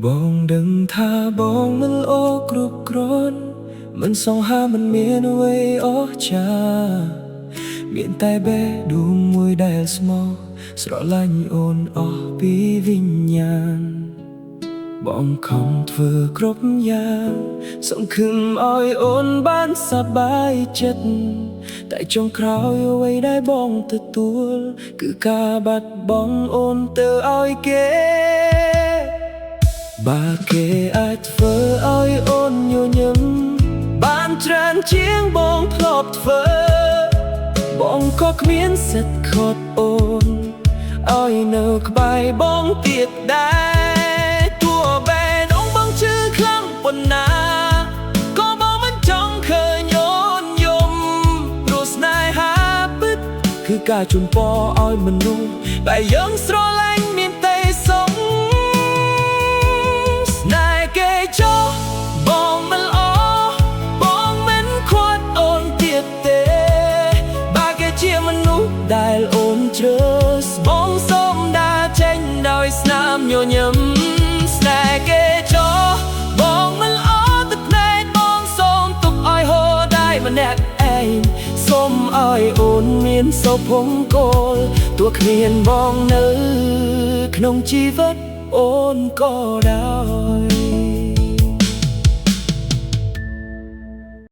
បងដឹងថាបងមិនល្អគ្រប់គ្រាន់មិនសង្ហាមិនមានអ្វីអស្ចារ្យមានតែបេះដូងមួយដែលស្មោះស្រឡាញ់អូនអស់ពីវិញ្ញាណបងខំធ្វើគ្រប់យ៉ាងសង្ឃឹមឲ្យអូនបានសប្បាយចិត្តតែចុងក្រោយអ្វីដែលបងទទួលគឺការបាត់បង់អូនទៅឲ្យគេបើគេអាចធ្វើឲ្យអូនញញឹមបានច្រើនជាងបងធ្លាប់ធ្វើបងក៏គ្មានសិទ្ធិខត់អូនឲ្យនៅក្បែរបងទៀតដែរទោះបែបអូនបងឈឺខ្លាំងប៉ុណ្ណាក៏បងមិនចង់ឃើញអូនយំព្រោះស្នេហាពិតគឺការជូនពរឲ្យមនុស្សតែយើងស្រឡាញ់មានតែសុខស្នេហ៍គេចោះបងមិនល្អបងមិនខ្វាត់អូនទៀតទេបើគេជាមនុស្សដែលអូនជ្រើសបងសូមដើរចេញដោយស្នាមញញឹមស្នេហ៍គេចោះបងមិនល្អទឹកភ្នែកបងសូមទុកឲ្យហូរដៃម្នាក់ឯងសូមឲ្យអូនមានសុភមង្គលទោះគ្មានបងនៅក្នុងជីវិតអូនក៏ដោយ